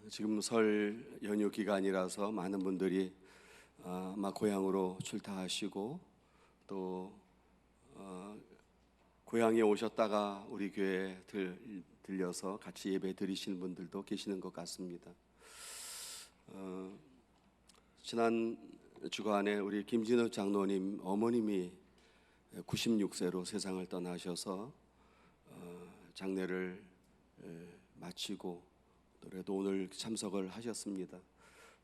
지금 설 연휴 기간이라서 많은 분들이 아마 고향으로 출타하시고 또 고향에 오셨다가 우리 교회에 들려서 같이 예배 드리시는 분들도 계시는 것 같습니다. 지난 주간에 우리 김진욱 장로님 어머님이 96세로 세상을 떠나셔서 장례를 마치고 그래도 오늘 참석을 하셨습니다.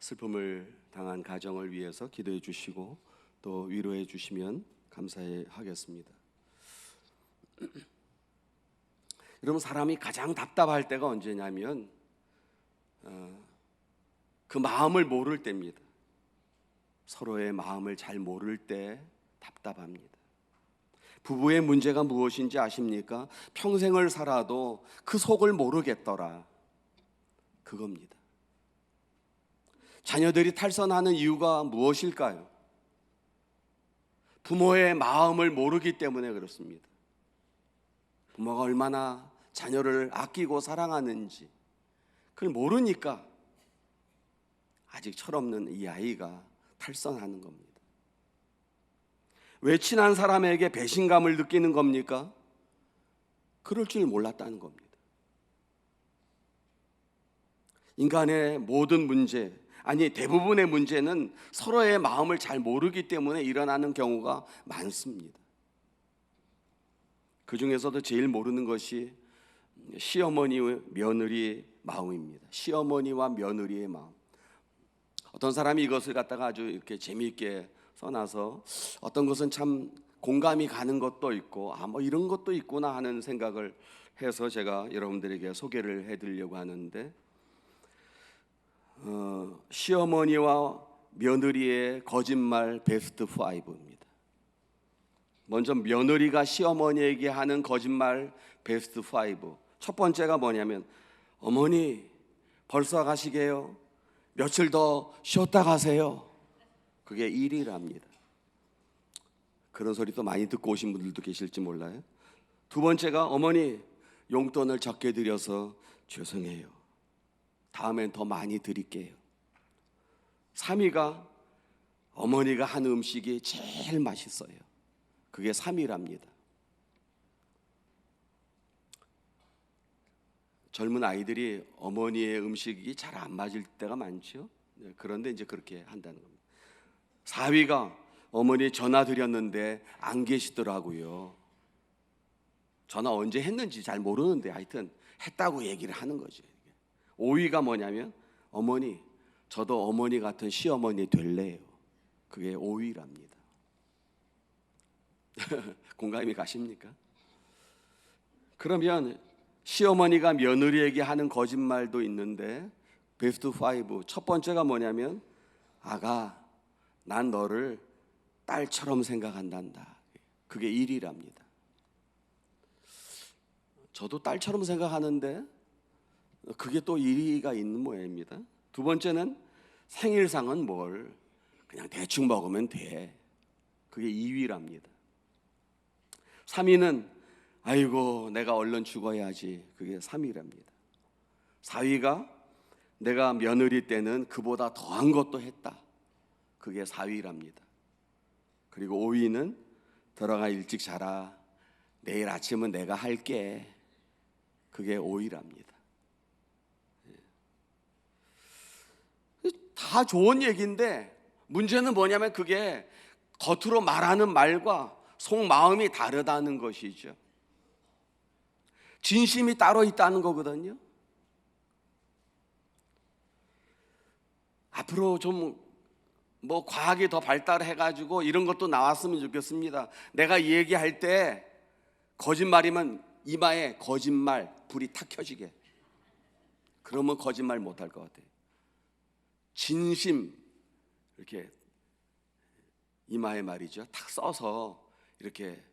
슬픔을 당한 가정을 위해서 기도해 주시고 또 위로해 주시면 감사하겠습니다. 여러분, 사람이 가장 답답할 때가 언제냐면 그 마음을 모를 때입니다. 서로의 마음을 잘 모를 때 답답합니다. 부부의 문제가 무엇인지 아십니까? 평생을 살아도 그 속을 모르겠더라, 그겁니다. 자녀들이 탈선하는 이유가 무엇일까요? 부모의 마음을 모르기 때문에 그렇습니다. 부모가 얼마나 자녀를 아끼고 사랑하는지 그걸 모르니까 아직 철없는 이 아이가 탈선하는 겁니다. 왜 친한 사람에게 배신감을 느끼는 겁니까? 그럴 줄 몰랐다는 겁니다. 인간의 모든 문제, 아니 대부분의 문제는 서로의 마음을 잘 모르기 때문에 일어나는 경우가 많습니다. 그 중에서도 제일 모르는 것이 시어머니와 며느리의 마음입니다. 시어머니와 며느리의 마음. 어떤 사람이 이것을 갖다가 아주 이렇게 재미있게 써놔서 어떤 것은 참 공감이 가는 것도 있고 뭐 이런 것도 있구나 하는 생각을 해서 제가 여러분들에게 소개를 해드리려고 하는데, 시어머니와 며느리의 거짓말 베스트 5입니다. 먼저 며느리가 시어머니에게 하는 거짓말 베스트 5. 첫 번째가 뭐냐면, 어머니 벌써 가시게요? 며칠 더 쉬었다 가세요. 그게 1위랍니다. 그런 소리 또 많이 듣고 오신 분들도 계실지 몰라요. 두 번째가, 어머니 용돈을 적게 드려서 죄송해요. 다음엔 더 많이 드릴게요. 3위가, 어머니가 한 음식이 제일 맛있어요. 그게 3위랍니다. 젊은 아이들이 어머니의 음식이 잘 안 맞을 때가 많죠. 그런데 이제 그렇게 한다는 겁니다. 4위가, 어머니 전화 드렸는데 안 계시더라고요. 전화 언제 했는지 잘 모르는데 하여튼 했다고 얘기를 하는 거지. 5위가 뭐냐면, 어머니 저도 어머니 같은 시어머니 될래요. 그게 5위랍니다. 공감이 가십니까? 그러면 시어머니가 며느리에게 하는 거짓말도 있는데 베스트 5 첫 번째가 뭐냐면, 아가 난 너를 딸처럼 생각한단다. 그게 1위랍니다. 저도 딸처럼 생각하는데 그게 또 1위가 있는 모양입니다. 두 번째는, 생일상은 뭘 그냥 대충 먹으면 돼. 그게 2위랍니다. 3위는 아이고 내가 얼른 죽어야지. 그게 3위랍니다. 4위가 내가 며느리 때는 그보다 더한 것도 했다. 그게 4위랍니다. 그리고 5위는 들어가 일찍 자라. 내일 아침은 내가 할게. 그게 5위랍니다. 다 좋은 얘기인데 문제는 뭐냐면 그게 겉으로 말하는 말과 속마음이 다르다는 것이죠. 진심이 따로 있다는 거거든요. 앞으로 좀 과학이 더 발달해가지고 이런 것도 나왔으면 좋겠습니다. 내가 얘기할 때 거짓말이면 이마에 거짓말 불이 탁 켜지게. 그러면 거짓말 못할 것 같아요. 진심 이렇게 이마에 말이죠 탁 써서 이렇게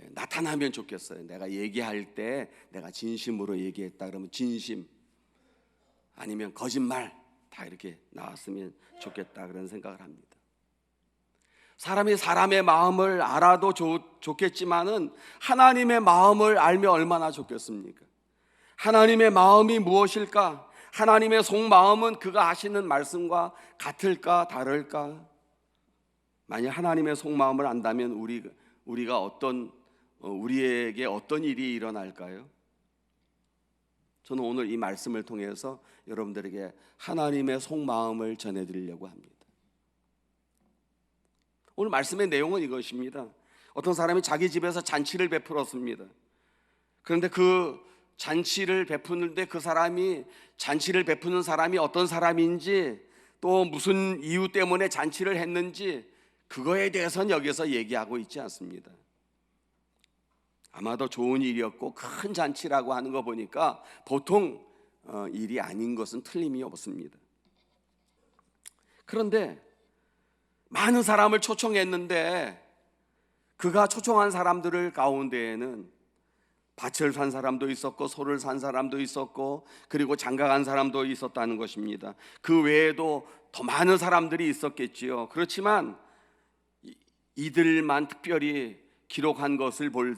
나타나면 좋겠어요. 내가 얘기할 때 내가 진심으로 얘기했다 그러면 진심, 아니면 거짓말 다 이렇게 나왔으면 좋겠다 그런 생각을 합니다. 사람이 사람의 마음을 알아도 좋겠지만은 하나님의 마음을 알면 얼마나 좋겠습니까? 하나님의 마음이 무엇일까? 하나님의 속마음은 그가 하시는 말씀과 같을까 다를까? 만약 하나님의 속마음을 안다면 우리가 우리에게 어떤 일이 일어날까요? 저는 오늘 이 말씀을 통해서 여러분들에게 하나님의 속마음을 전해드리려고 합니다. 오늘 말씀의 내용은 이것입니다. 어떤 사람이 자기 집에서 잔치를 베풀었습니다. 그런데 그 잔치를 베푸는데 그 사람이 잔치를 베푸는 사람이 어떤 사람인지 또 무슨 이유 때문에 잔치를 했는지 그거에 대해서는 여기서 얘기하고 있지 않습니다. 아마도 좋은 일이었고 큰 잔치라고 하는 거 보니까 보통 일이 아닌 것은 틀림이 없습니다. 그런데 많은 사람을 초청했는데 그가 초청한 사람들 가운데에는 밭을 산 사람도 있었고 소를 산 사람도 있었고 그리고 장가간 사람도 있었다는 것입니다. 그 외에도 더 많은 사람들이 있었겠지요. 그렇지만 이들만 특별히 기록한 것을 볼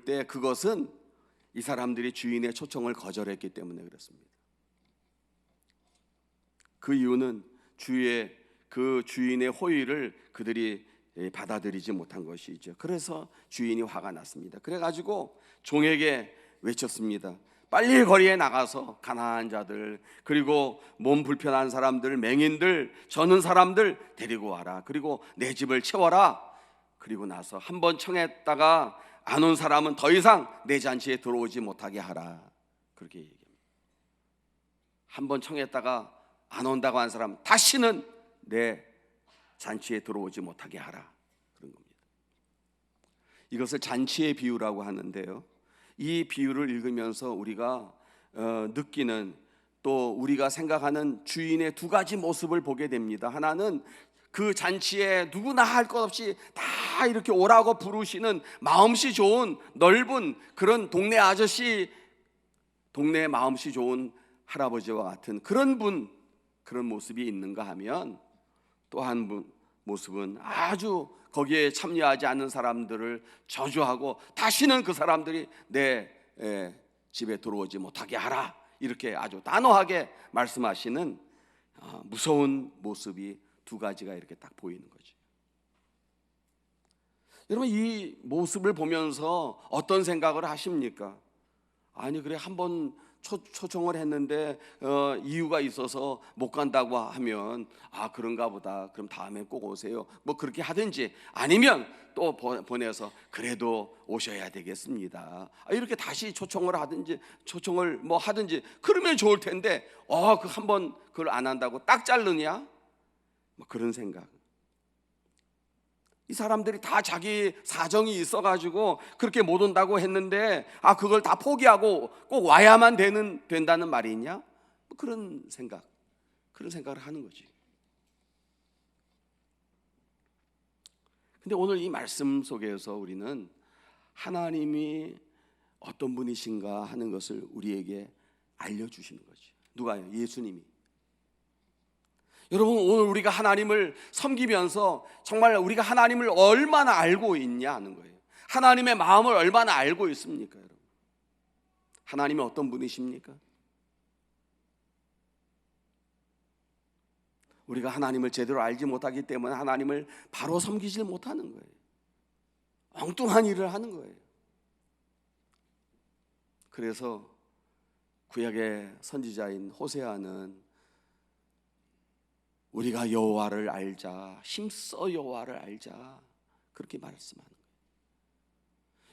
때 그것은 이 사람들이 주인의 초청을 거절했기 때문에 그렇습니다. 그 이유는 그 주인의 호의를 그들이 받아들이지 못한 것이죠. 그래서 주인이 화가 났습니다. 그래가지고 종에게 외쳤습니다. 빨리 거리에 나가서 가난한 자들 그리고 몸 불편한 사람들, 맹인들, 저는 사람들 데리고 와라. 그리고 내 집을 채워라. 그리고 나서 한 번 청했다가 안 온 사람은 더 이상 내 잔치에 들어오지 못하게 하라. 그렇게 얘기합니다. 한 번 청했다가 안 온다고 한 사람 다시는 내 잔치에 들어오지 못하게 하라. 그런 겁니다. 이것을 잔치의 비유라고 하는데요, 이 비유를 읽으면서 우리가 느끼는 또 우리가 생각하는 주인의 두 가지 모습을 보게 됩니다. 하나는 그 잔치에 누구나 할 것 없이 다 이렇게 오라고 부르시는 마음씨 좋은 넓은 그런 동네 아저씨, 동네 마음씨 좋은 할아버지와 같은 그런 모습이 있는가 하면, 또 한 모습은 아주 거기에 참여하지 않는 사람들을 저주하고 다시는 그 사람들이 내 집에 들어오지 못하게 하라, 이렇게 아주 단호하게 말씀하시는 무서운 모습이 두 가지가 이렇게 딱 보이는 거죠. 여러분, 이 모습을 보면서 어떤 생각을 하십니까? 아니 그래, 한번 초청을 했는데 이유가 있어서 못 간다고 하면 그런가 보다, 그럼 다음에 꼭 오세요, 뭐 그렇게 하든지, 아니면 또 보내서 그래도 오셔야 되겠습니다, 이렇게 다시 초청을 하든지 초청을 뭐 하든지 그러면 좋을 텐데 그 한번 그걸 안 한다고 딱 자르냐, 뭐 그런 생각. 이 사람들이 다 자기 사정이 있어가지고 그렇게 못 온다고 했는데 그걸 다 포기하고 꼭 와야만 된다는 말이냐? 뭐 그런 생각을 하는 거지. 근데 오늘 이 말씀 속에서 우리는 하나님이 어떤 분이신가 하는 것을 우리에게 알려주시는 거지. 누가요? 예수님이. 여러분, 오늘 우리가 하나님을 섬기면서 정말 우리가 하나님을 얼마나 알고 있냐 하는 거예요. 하나님의 마음을 얼마나 알고 있습니까, 여러분? 하나님이 어떤 분이십니까? 우리가 하나님을 제대로 알지 못하기 때문에 하나님을 바로 섬기질 못하는 거예요. 엉뚱한 일을 하는 거예요. 그래서 구약의 선지자인 호세아는 우리가 여호와를 알자, 힘써 여호와를 알자, 그렇게 말씀하는 거예요.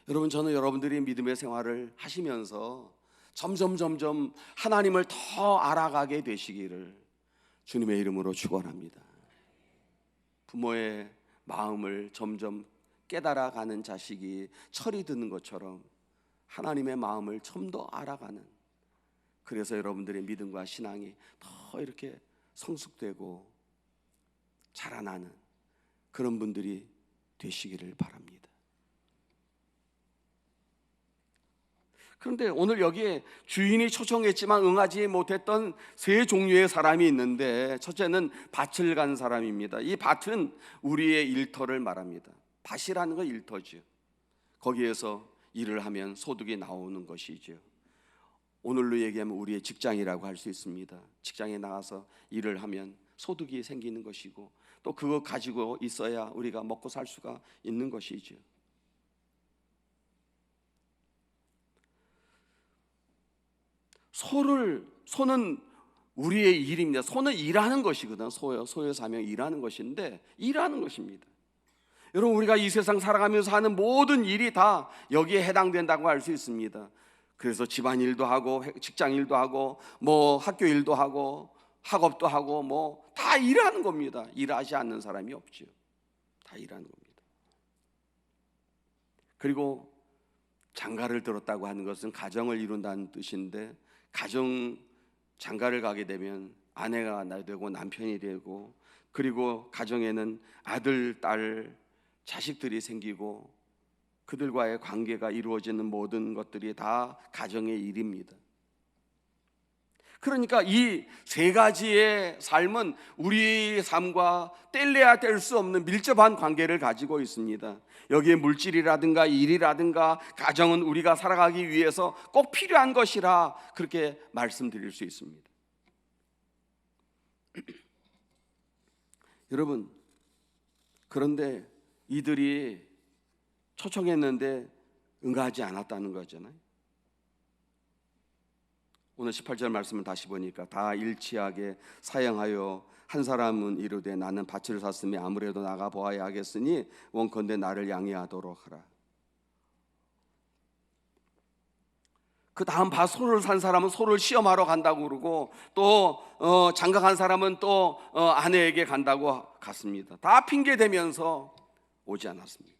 여러분, 저는 여러분들이 믿음의 생활을 하시면서 점점 하나님을 더 알아가게 되시기를 주님의 이름으로 축원합니다. 부모의 마음을 점점 깨달아가는 자식이 철이 드는 것처럼 하나님의 마음을 좀 더 알아가는, 그래서 여러분들의 믿음과 신앙이 더 이렇게 성숙되고 자라나는 그런 분들이 되시기를 바랍니다. 그런데 오늘 여기에 주인이 초청했지만 응하지 못했던 세 종류의 사람이 있는데, 첫째는 밭을 간 사람입니다. 이 밭은 우리의 일터를 말합니다. 밭이라는 건 일터죠. 거기에서 일을 하면 소득이 나오는 것이죠. 오늘로 얘기하면 우리의 직장이라고 할 수 있습니다. 직장에 나가서 일을 하면 소득이 생기는 것이고 또 그거 가지고 있어야 우리가 먹고 살 수가 있는 것이죠. 소는 우리의 일입니다. 소는 일하는 것이거든. 소의 사명 일하는 것인데 일하는 것입니다. 여러분, 우리가 이 세상 살아가면서 하는 모든 일이 다 여기에 해당된다고 할 수 있습니다. 그래서 집안일도 하고 직장일도 하고 뭐 학교일도 하고 학업도 하고 뭐 다 일하는 겁니다. 일하지 않는 사람이 없죠. 다 일하는 겁니다. 그리고 장가를 들었다고 하는 것은 가정을 이룬다는 뜻인데, 가정 장가를 가게 되면 아내가 되고 남편이 되고, 그리고 가정에는 아들, 딸, 자식들이 생기고 그들과의 관계가 이루어지는 모든 것들이 다 가정의 일입니다. 그러니까 이 세 가지의 삶은 우리의 삶과 뗄래야 뗄 수 없는 밀접한 관계를 가지고 있습니다. 여기에 물질이라든가 일이라든가 가정은 우리가 살아가기 위해서 꼭 필요한 것이라 그렇게 말씀드릴 수 있습니다. 여러분, 그런데 이들이 초청했는데 응하지 않았다는 거잖아요. 오늘 18절 말씀을 다시 보니까 다 일치하게 사양하여 한 사람은 이르되 나는 밭을 샀으니 아무래도 나가 보아야 하겠으니 원컨대 나를 양해하도록 하라. 그 다음 소를 산 사람은 소를 시험하러 간다고 그러고, 또 장가 간 사람은 또 아내에게 간다고 갔습니다. 다 핑계 대면서 오지 않았습니다.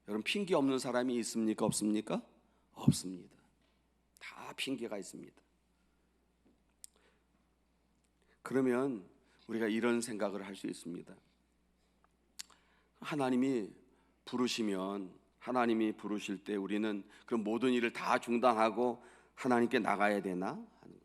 여러분, 핑계 없는 사람이 있습니까? 없습니까? 없습니다. 다 핑계가 있습니다. 그러면 우리가 이런 생각을 할 수 있습니다. 하나님이 부르시면, 하나님이 부르실 때 우리는 그 모든 일을 다 중단하고 하나님께 나가야 되나 하는 거예요.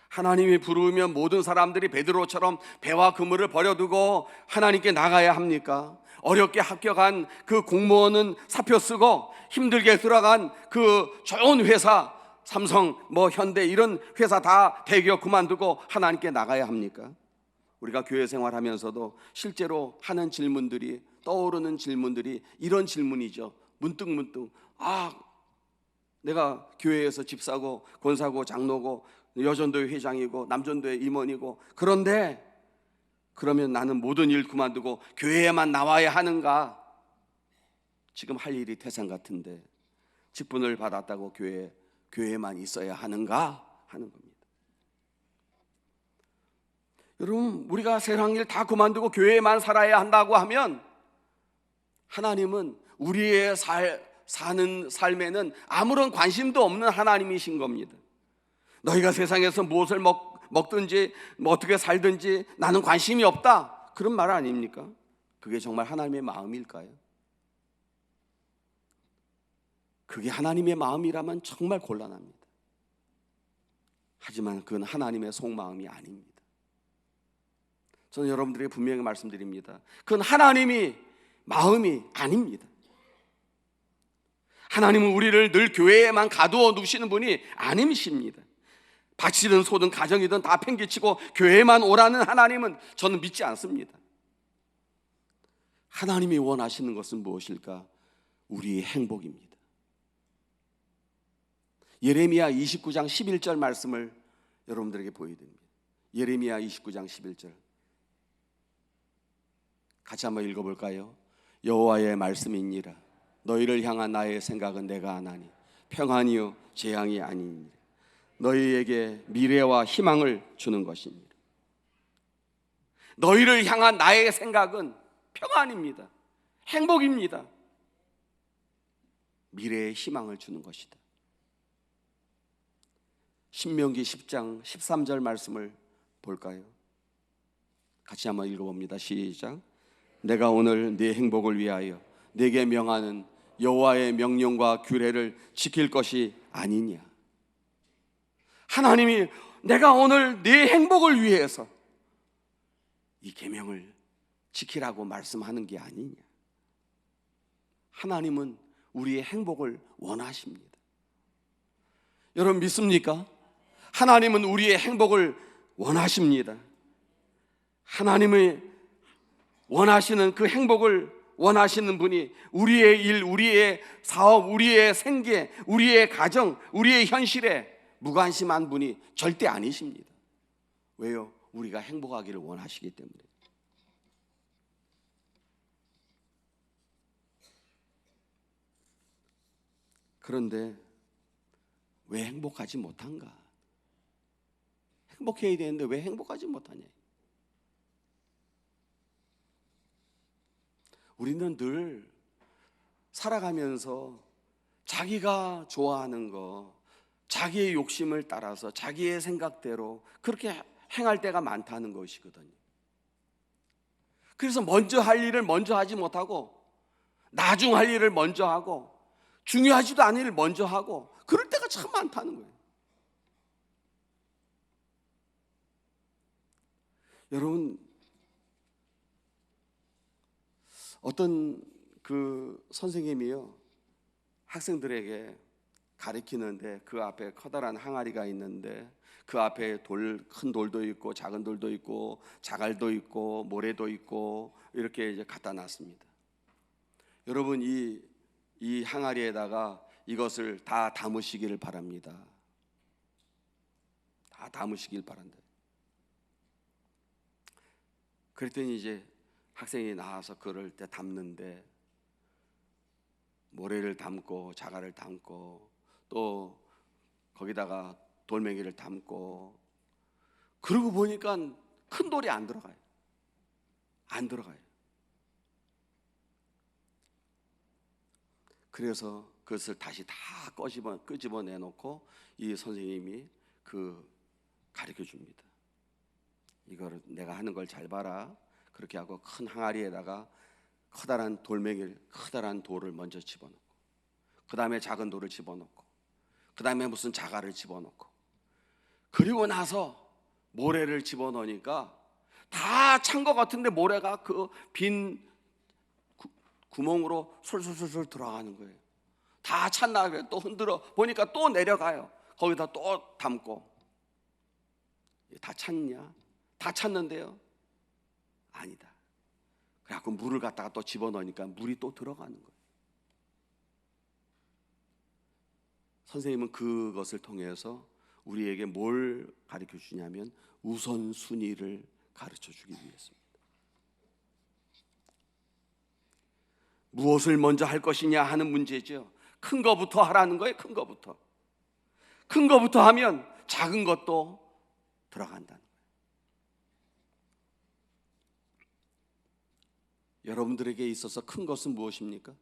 하나님이 부르면 모든 사람들이 베드로처럼 배와 그물을 버려두고 하나님께 나가야 합니까? 어렵게 합격한 그 공무원은 사표 쓰고 힘들게 들어간 그 좋은 회사, 삼성, 현대 이런 회사 다 대기업 그만두고 하나님께 나가야 합니까? 우리가 교회 생활하면서도 실제로 하는 질문들이, 떠오르는 질문들이 이런 질문이죠. 문득 내가 교회에서 집사고 권사고 장로고 여전도회 회장이고 남전도회 임원이고, 그런데 그러면 나는 모든 일 그만두고 교회에만 나와야 하는가? 지금 할 일이 태산 같은데 직분을 받았다고 교회에만 있어야 하는가 하는 겁니다. 여러분, 우리가 세상 일 다 그만두고 교회에만 살아야 한다고 하면 하나님은 우리의 사는 삶에는 아무런 관심도 없는 하나님이신 겁니다. 너희가 세상에서 무엇을 먹든지 어떻게 살든지 나는 관심이 없다, 그런 말 아닙니까? 그게 정말 하나님의 마음일까요? 그게 하나님의 마음이라면 정말 곤란합니다. 하지만 그건 하나님의 속마음이 아닙니다. 저는 여러분들에게 분명히 말씀드립니다. 그건 하나님이 마음이 아닙니다. 하나님은 우리를 늘 교회에만 가두어 두시는 분이 아니십니다. 밭이든 소든 가정이든 다 팽개치고 교회에만 오라는 하나님은 저는 믿지 않습니다. 하나님이 원하시는 것은 무엇일까? 우리의 행복입니다. 예레미야 29장 11절 말씀을 여러분들에게 보여드립니다. 예레미야 29장 11절 같이 한번 읽어볼까요? 여호와의 말씀이니라. 너희를 향한 나의 생각은 내가 아나니 평안이요 재앙이 아니니라. 너희에게 미래와 희망을 주는 것입니다. 너희를 향한 나의 생각은 평안입니다. 행복입니다. 미래의 희망을 주는 것이다. 신명기 10장 13절 말씀을 볼까요? 같이 한번 읽어봅니다. 시작. 내가 오늘 네 행복을 위하여 네게 명하는 여호와의 명령과 규례를 지킬 것이 아니냐. 하나님이 내가 오늘 네 행복을 위해서 이 계명을 지키라고 말씀하는 게 아니냐. 하나님은 우리의 행복을 원하십니다. 여러분 믿습니까? 하나님은 우리의 행복을 원하십니다. 하나님의 원하시는 그 행복을 원하시는 분이 우리의 일, 우리의 사업, 우리의 생계, 우리의 가정, 우리의 현실에 무관심한 분이 절대 아니십니다. 왜요? 우리가 행복하기를 원하시기 때문에. 그런데 왜 행복하지 못한가? 행복해야 되는데 왜 행복하지 못하냐? 우리는 늘 살아가면서 자기가 좋아하는 거, 자기의 욕심을 따라서 자기의 생각대로 그렇게 행할 때가 많다는 것이거든요. 그래서 먼저 할 일을 먼저 하지 못하고 나중 할 일을 먼저 하고 중요하지도 않은 일을 먼저 하고 그럴 때가 참 많다는 거예요. 여러분, 어떤 그 선생님이요, 학생들에게 가르치는데 그 앞에 커다란 항아리가 있는데 그 앞에 큰 돌도 있고 작은 돌도 있고 자갈도 있고 모래도 있고 이렇게 이제 갖다 놨습니다. 여러분, 이 항아리에다가 이것을 다 담으시기를 바랍니다. 다 담으시길 바란다. 그랬더니 이제 학생이 나와서 그럴 때 담는데 모래를 담고 자갈을 담고 또 거기다가 돌멩이를 담고, 그러고 보니까 큰 돌이 안 들어가요. 안 들어가요. 그래서 그것을 다시 다 끄집어내놓고 이 선생님이 가르쳐 줍니다. 이거를 내가 하는 걸 잘 봐라. 그렇게 하고 큰 항아리에다가 커다란 돌을 먼저 집어넣고, 그 다음에 작은 돌을 집어넣고, 그 다음에 무슨 자갈을 집어넣고, 그리고 나서 모래를 집어넣으니까 다 찬 것 같은데 모래가 그 빈 구멍으로 솔솔솔솔 들어가는 거예요. 다 찼나 또 흔들어 보니까 또 내려가요. 거기다 또 담고. 다 찼냐? 다 찼는데요? 아니다. 그래갖고 물을 갖다가 또 집어넣으니까 물이 또 들어가는 거예요. 선생님은 그것을 통해서 우리에게 뭘 가르쳐 주냐면 우선순위를 가르쳐 주기 위해서입니다. 무엇을 먼저 할 것이냐 하는 문제죠. 큰 거부터 하라는 거예요. 큰 거부터 하면 작은 것도 들어간다는 거예요. 여러분들에게 있어서 큰 것은 무엇입니까?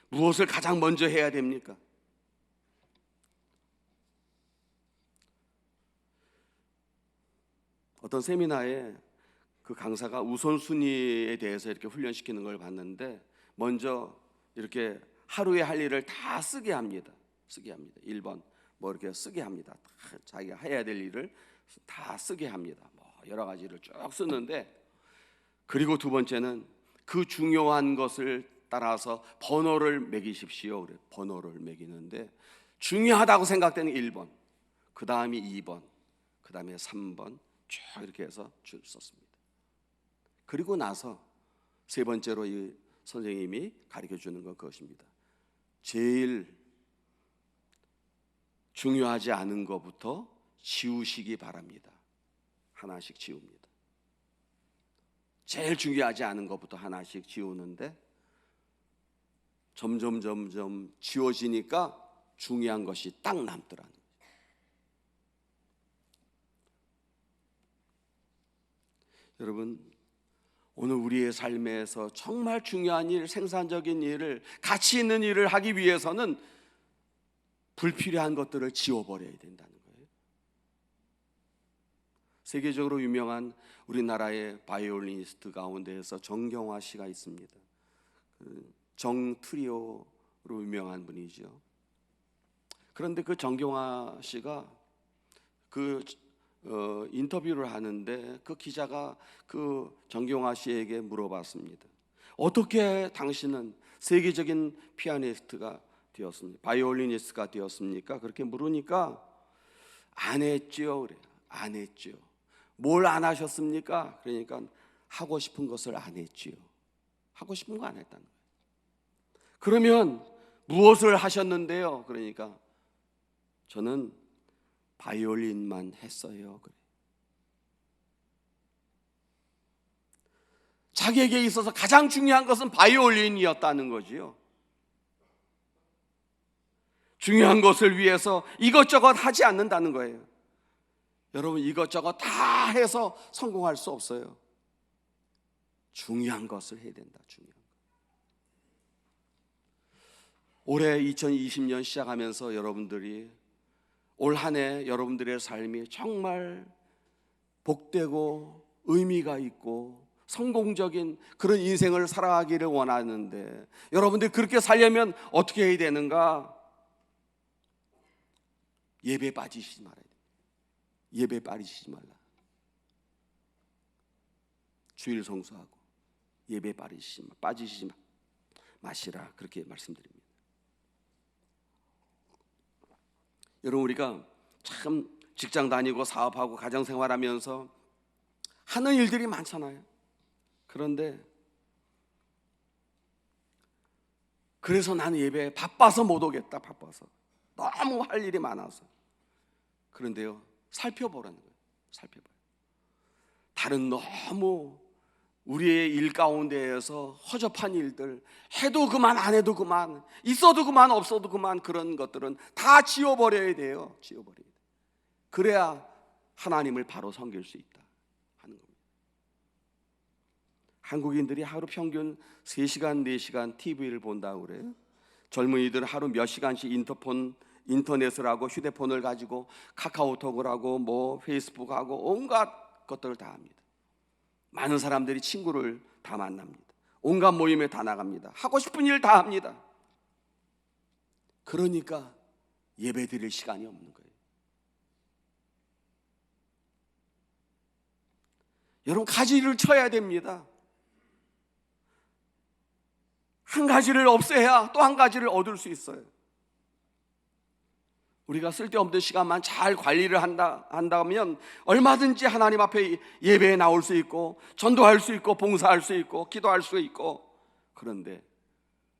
무엇을 가장 먼저 해야 됩니까? 어떤 세미나에 그 강사가 우선순위에 대해서 이렇게 훈련시키는 걸 봤는데, 먼저 이렇게 하루에 할 일을 다 쓰게 합니다. 1번 뭐 이렇게 쓰게 합니다. 다 자기가 해야 될 일을 다 쓰게 합니다. 뭐 여러 가지를 쭉 쓰는데, 그리고 두 번째는 그 중요한 것을 따라서 번호를 매기십시오. 그래, 번호를 매기는데 중요하다고 생각되는 1번, 그 다음이 2번, 그 다음에 3번 쭉 이렇게 해서 줄 썼습니다. 그리고 나서 세 번째로 이 선생님이 가르쳐 주는 건 그것입니다. 제일 중요하지 않은 것부터 지우시기 바랍니다. 하나씩 지웁니다. 제일 중요하지 않은 것부터 하나씩 지우는데 점점 지워지니까 중요한 것이 딱 남더라는 거예요. 여러분, 오늘 우리의 삶에서 정말 중요한 일, 생산적인 일을, 가치 있는 일을 하기 위해서는 불필요한 것들을 지워버려야 된다는 거예요. 세계적으로 유명한 우리나라의 바이올리니스트 가운데에서 정경화 씨가 있습니다. 정트리오로 유명한 분이죠. 그런데 그 정경화 씨가 인터뷰를 하는데 그 기자가 그 정경화 씨에게 물어봤습니다. 어떻게 당신은 세계적인 피아니스트가 되었습니까? 바이올리니스트가 되었습니까? 그렇게 물으니까 안 했지요. 그래요. 안 했지요. 뭘 안 하셨습니까? 그러니까 하고 싶은 것을 안 했지요. 하고 싶은 거 안 했다는 거예요. 그러면 무엇을 하셨는데요? 그러니까 저는 바이올린만 했어요. 그래. 자기에게 있어서 가장 중요한 것은 바이올린이었다는 거지요. 중요한 것을 위해서 이것저것 하지 않는다는 거예요. 여러분, 이것저것 다 해서 성공할 수 없어요. 중요한 것을 해야 된다. 중요한 것. 올해 2020년 시작하면서 여러분들이 올 한 해 여러분들의 삶이 정말 복되고 의미가 있고 성공적인 그런 인생을 살아가기를 원하는데, 여러분들이 그렇게 살려면 어떻게 해야 되는가? 예배 빠지시지 말아야 돼요. 예배 빠지시지 말라. 주일 성수하고 예배 빠지시지 마시라, 그렇게 말씀드립니다. 여러분, 우리가 참 직장 다니고 사업하고 가정생활하면서 하는 일들이 많잖아요. 그런데 그래서 나는 예배에 바빠서 못 오겠다. 바빠서 너무 할 일이 많아서. 그런데요, 살펴보라는 거예요. 살펴봐요. 다른 너무 우리의 일 가운데에서 허접한 일들, 해도 그만 안 해도 그만, 있어도 그만 없어도 그만, 그런 것들은 다 지워버려야 돼요. 지워버려야 돼요. 그래야 하나님을 바로 섬길 수 있다 하는 겁니다. 한국인들이 하루 평균 3시간, 4시간 TV를 본다고 그래요. 젊은이들은 하루 몇 시간씩 인터넷을 하고 휴대폰을 가지고 카카오톡을 하고 뭐 페이스북 하고 온갖 것들을 다 합니다. 많은 사람들이 친구를 다 만납니다. 온갖 모임에 다 나갑니다. 하고 싶은 일 다 합니다. 그러니까 예배 드릴 시간이 없는 거예요. 여러분, 가지를 쳐야 됩니다. 한 가지를 없애야 또 한 가지를 얻을 수 있어요. 우리가 쓸데없는 시간만 잘 관리를 한다면 얼마든지 하나님 앞에 예배에 나올 수 있고 전도할 수 있고 봉사할 수 있고 기도할 수 있고, 그런데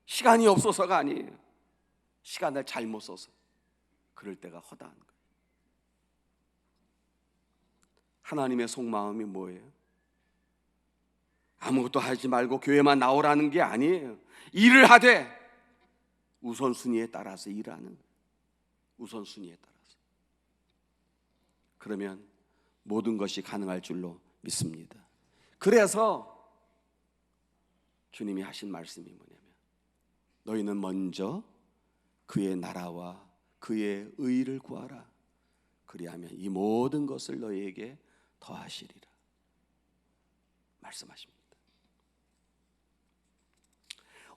시간이 없어서가 아니에요. 시간을 잘못 써서 그럴 때가 허다한 거예요. 하나님의 속마음이 뭐예요? 아무것도 하지 말고 교회만 나오라는 게 아니에요. 일을 하되 우선순위에 따라서 일하는, 우선순위에 따라서. 그러면 모든 것이 가능할 줄로 믿습니다. 그래서 주님이 하신 말씀이 뭐냐면, 너희는 먼저 그의 나라와 그의 의를 구하라. 그리하면 이 모든 것을 너희에게 더하시리라 말씀하십니다.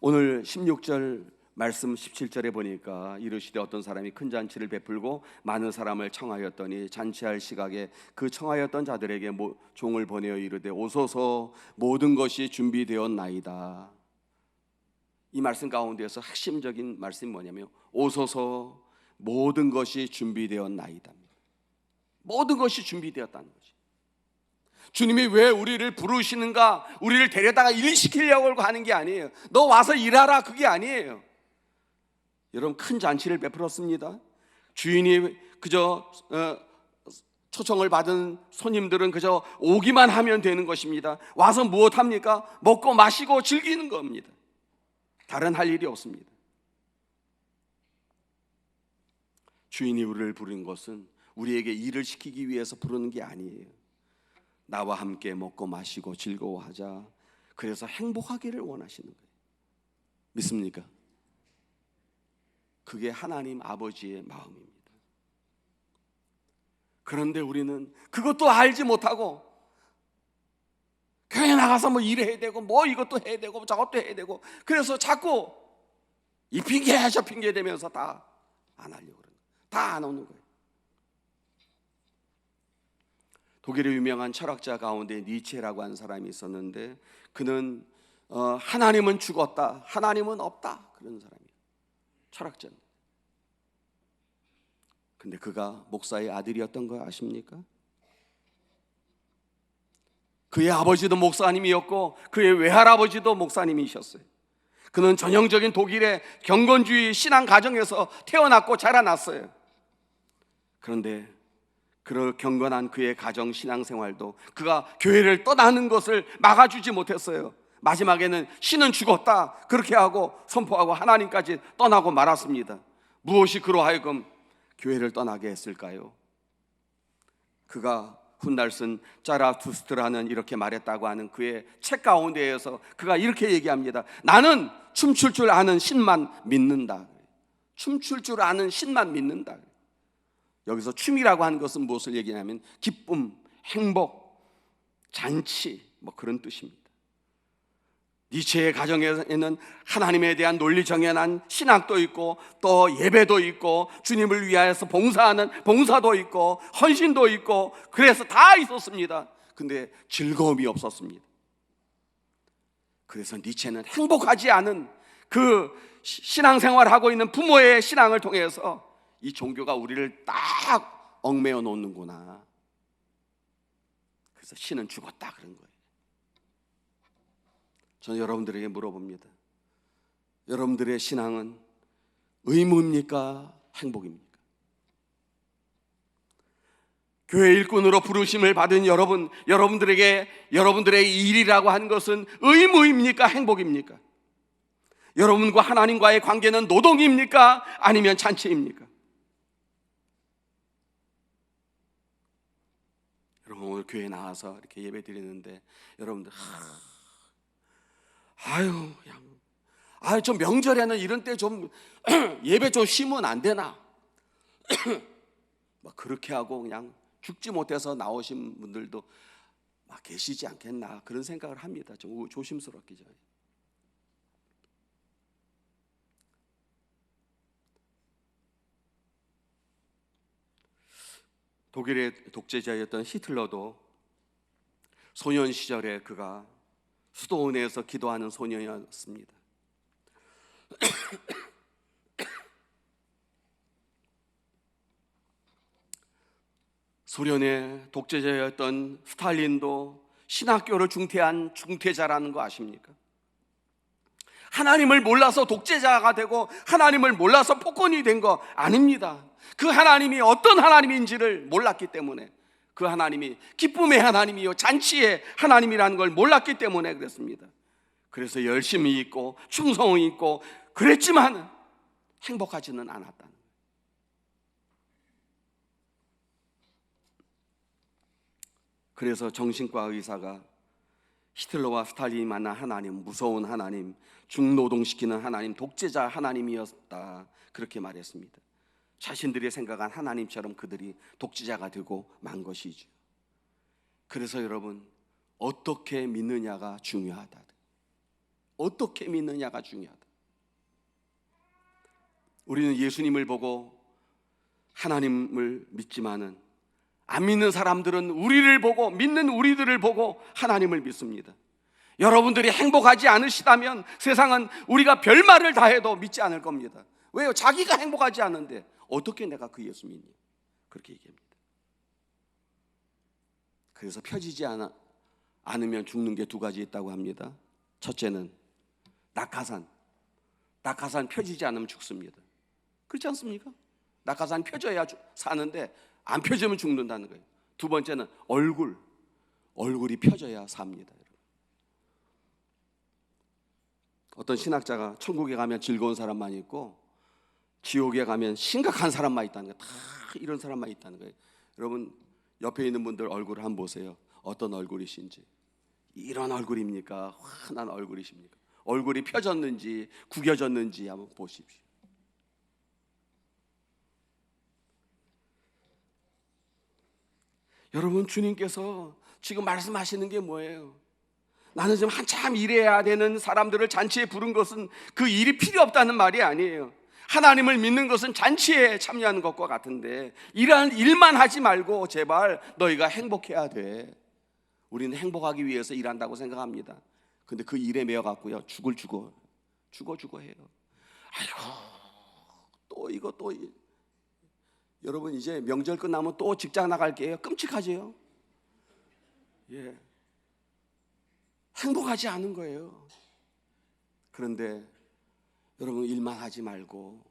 오늘 16절 말씀 17절에 보니까 이르시되 어떤 사람이 큰 잔치를 베풀고 많은 사람을 청하였더니 잔치할 시각에 그 청하였던 자들에게 종을 보내어 이르되 오소서 모든 것이 준비되었나이다. 이 말씀 가운데에서 핵심적인 말씀이 뭐냐면 오소서 모든 것이 준비되었나이다. 모든 것이 준비되었다는 거지. 주님이 왜 우리를 부르시는가? 우리를 데려다가 일시키려고 하는 게 아니에요. 너 와서 일하라, 그게 아니에요. 여러분, 큰 잔치를 베풀었습니다. 주인이 그저 초청을 받은 손님들은 그저 오기만 하면 되는 것입니다. 와서 무엇합니까? 먹고 마시고 즐기는 겁니다. 다른 할 일이 없습니다. 주인이 우리를 부른 것은 우리에게 일을 시키기 위해서 부르는 게 아니에요. 나와 함께 먹고 마시고 즐거워하자. 그래서 행복하기를 원하시는 거예요. 믿습니까? 그게 하나님 아버지의 마음입니다. 그런데 우리는 그것도 알지 못하고 교회 나가서 뭐 일해야 되고 뭐 이것도 해야 되고 저것도 해야 되고, 그래서 자꾸 이 핑계 저 핑계 대면서 다 안 하려고 그러는 거예요. 다 안 오는 거예요. 독일의 유명한 철학자 가운데 니체라고 하는 사람이 있었는데, 그는 하나님은 죽었다, 하나님은 없다, 그런 사람이에요. 철학자입니다. 근데 그가 목사의 아들이었던 거 아십니까? 그의 아버지도 목사님이었고 그의 외할아버지도 목사님이셨어요. 그는 전형적인 독일의 경건주의 신앙 가정에서 태어났고 자라났어요. 그런데 그 경건한 그의 가정 신앙생활도 그가 교회를 떠나는 것을 막아주지 못했어요. 마지막에는 신은 죽었다 그렇게 하고 선포하고 하나님까지 떠나고 말았습니다. 무엇이 그로 하여금 교회를 떠나게 했을까요? 그가 훗날 쓴 짜라투스트라는 이렇게 말했다고 하는 그의 책 가운데에서 그가 이렇게 얘기합니다. 나는 춤출 줄 아는 신만 믿는다. 춤출 줄 아는 신만 믿는다. 여기서 춤이라고 하는 것은 무엇을 얘기하냐면 기쁨, 행복, 잔치 뭐 그런 뜻입니다. 니체의 가정에는 하나님에 대한 논리 정연한 신학도 있고 또 예배도 있고 주님을 위하여서 봉사하는 봉사도 있고 헌신도 있고 그래서 다 있었습니다. 근데 즐거움이 없었습니다. 그래서 니체는 행복하지 않은 그 신앙생활을 하고 있는 부모의 신앙을 통해서 이 종교가 우리를 딱 얽매여 놓는구나. 그래서 신은 죽었다 그런 거예요. 저는 여러분들에게 물어봅니다. 여러분들의 신앙은 의무입니까? 행복입니까? 교회 일꾼으로 부르심을 받은 여러분들에게 여러분들의 일이라고 하는 것은 의무입니까? 행복입니까? 여러분과 하나님과의 관계는 노동입니까? 아니면 잔치입니까? 여러분 오늘 교회에 나와서 이렇게 예배 드리는데 여러분들 좀 명절에는 이런 때 좀 예배 좀 쉬면 안 되나? 막 그렇게 하고 그냥 죽지 못해서 나오신 분들도 막 계시지 않겠나 그런 생각을 합니다. 좀 조심스럽게. 독일의 독재자였던 히틀러도 소년 시절에 그가 수도원에서 기도하는 소년이었습니다. 소련의 독재자였던 스탈린도 신학교를 중퇴한 중퇴자라는 거 아십니까? 하나님을 몰라서 독재자가 되고 하나님을 몰라서 폭군이 된 거 아닙니다. 그 하나님이 어떤 하나님인지를 몰랐기 때문에 그 하나님이 기쁨의 하나님이요 잔치의 하나님이라는 걸 몰랐기 때문에 그랬습니다. 그래서 열심히 있고 충성이 있고 그랬지만 행복하지는 않았다는 거예요. 그래서 정신과 의사가 히틀러와 스탈린이 만난 하나님, 무서운 하나님, 중노동시키는 하나님, 독재자 하나님이었다 그렇게 말했습니다. 자신들이 생각한 하나님처럼 그들이 독재자가 되고 만 것이죠. 그래서 여러분 어떻게 믿느냐가 중요하다. 어떻게 믿느냐가 중요하다. 우리는 예수님을 보고 하나님을 믿지만은 안 믿는 사람들은 우리를 보고 믿는 우리들을 보고 하나님을 믿습니다. 여러분들이 행복하지 않으시다면 세상은 우리가 별말을 다 해도 믿지 않을 겁니다. 왜요? 자기가 행복하지 않은데 어떻게 내가 그 예수 믿니? 그렇게 얘기합니다. 그래서 펴지지 않으면 죽는 게 두 가지 있다고 합니다. 첫째는 낙하산 펴지지 않으면 죽습니다. 그렇지 않습니까? 낙하산 펴져야 사는데 안 펴지면 죽는다는 거예요. 두 번째는 얼굴이 펴져야 삽니다. 어떤 신학자가 천국에 가면 즐거운 사람만 있고 지옥에 가면 심각한 사람만 있다는 거예요. 다 이런 사람만 있다는 거예요. 여러분 옆에 있는 분들 얼굴을 한번 보세요. 어떤 얼굴이신지. 이런 얼굴입니까? 환한 얼굴이십니까? 얼굴이 펴졌는지 구겨졌는지 한번 보십시오. 여러분 주님께서 지금 말씀하시는 게 뭐예요? 나는 지금 한참 일해야 되는 사람들을 잔치에 부른 것은 그 일이 필요 없다는 말이 아니에요. 하나님을 믿는 것은 잔치에 참여하는 것과 같은데 이러한 일만 하지 말고 제발 너희가 행복해야 돼. 우리는 행복하기 위해서 일한다고 생각합니다. 근데 그 일에 매여 갖고요 죽어 해요. 아이고 또 이거 또 여러분 이제 명절 끝나면 또 직장 나갈게요. 끔찍하지요? 예. 행복하지 않은 거예요. 그런데 여러분 일만 하지 말고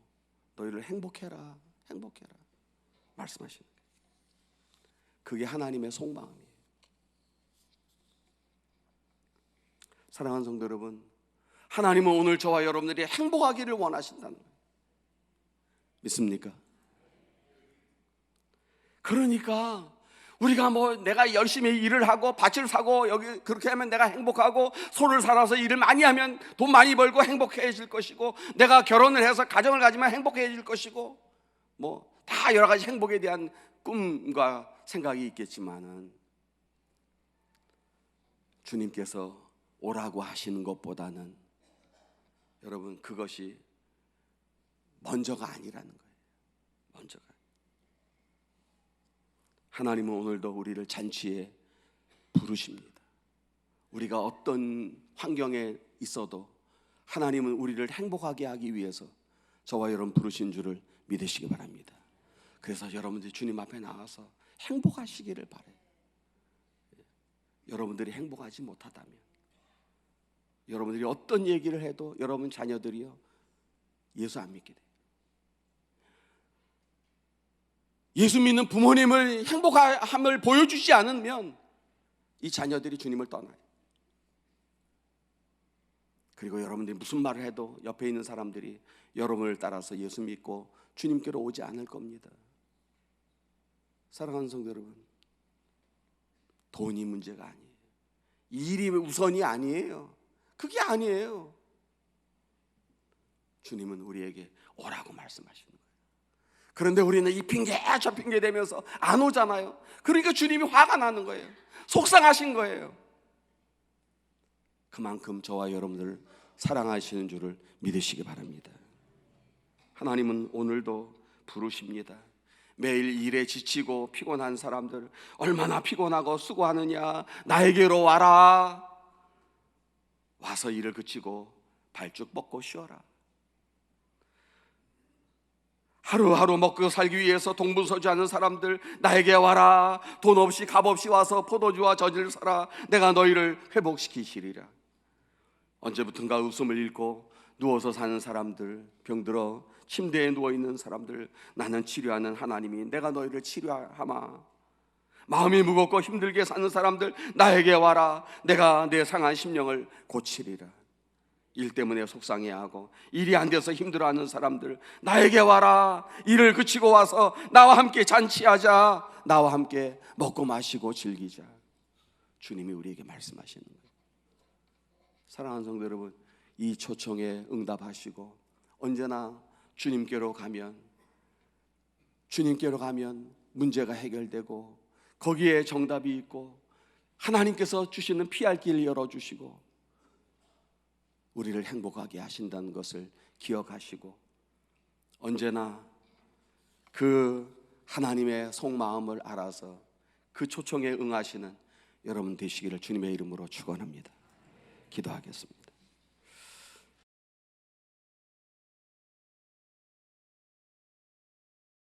너희를 행복해라 말씀하시는 거예요. 그게 하나님의 속마음이에요. 사랑하는 성도 여러분, 하나님은 오늘 저와 여러분들이 행복하기를 원하신다는 거예요. 믿습니까? 그러니까 우리가 내가 열심히 일을 하고 밭을 사고 여기 그렇게 하면 내가 행복하고, 소를 살아서 일을 많이 하면 돈 많이 벌고 행복해질 것이고, 내가 결혼을 해서 가정을 가지면 행복해질 것이고, 다 여러 가지 행복에 대한 꿈과 생각이 있겠지만은, 주님께서 오라고 하시는 것보다는 여러분 그것이 먼저가 아니라는 거예요. 먼저가. 하나님은 오늘도 우리를 잔치에 부르십니다. 우리가 어떤 환경에 있어도 하나님은 우리를 행복하게 하기 위해서 저와 여러분 부르신 줄을 믿으시기 바랍니다. 그래서 여러분들이 주님 앞에 나와서 행복하시기를 바라요. 여러분들이 행복하지 못하다면, 여러분들이 어떤 얘기를 해도 여러분 자녀들이요 예수 안 믿게 돼요. 예수 믿는 부모님을 행복함을 보여주지 않으면 이 자녀들이 주님을 떠나요. 그리고 여러분들이 무슨 말을 해도 옆에 있는 사람들이 여러분을 따라서 예수 믿고 주님께로 오지 않을 겁니다. 사랑하는 성도 여러분, 돈이 문제가 아니에요. 일이 우선이 아니에요. 그게 아니에요. 주님은 우리에게 오라고 말씀하시는 거예요. 그런데 우리는 이 핑계 저 핑계 대면서 안 오잖아요. 그러니까 주님이 화가 나는 거예요. 속상하신 거예요. 그만큼 저와 여러분들을 사랑하시는 줄을 믿으시기 바랍니다. 하나님은 오늘도 부르십니다. 매일 일에 지치고 피곤한 사람들, 얼마나 피곤하고 수고하느냐, 나에게로 와라. 와서 일을 그치고 발쭉 뻗고 쉬어라. 하루하루 먹고 살기 위해서 동분서주하는 사람들, 나에게 와라. 돈 없이 값 없이 와서 포도주와 젖을 사라. 내가 너희를 회복시키시리라. 언제부턴가 웃음을 잃고 누워서 사는 사람들, 병들어 침대에 누워있는 사람들, 나는 치료하는 하나님이 내가 너희를 치료하마. 마음이 무겁고 힘들게 사는 사람들, 나에게 와라. 내가 내 상한 심령을 고치리라. 일 때문에 속상해하고 일이 안 돼서 힘들어하는 사람들, 나에게 와라. 일을 그치고 와서 나와 함께 잔치하자. 나와 함께 먹고 마시고 즐기자. 주님이 우리에게 말씀하시는 거예요. 사랑하는 성도 여러분, 이 초청에 응답하시고 언제나 주님께로 가면 문제가 해결되고 거기에 정답이 있고 하나님께서 주시는 피할 길을 열어주시고 우리를 행복하게 하신다는 것을 기억하시고 언제나 그 하나님의 속마음을 알아서 그 초청에 응하시는 여러분 되시기를 주님의 이름으로 축원합니다. 기도하겠습니다.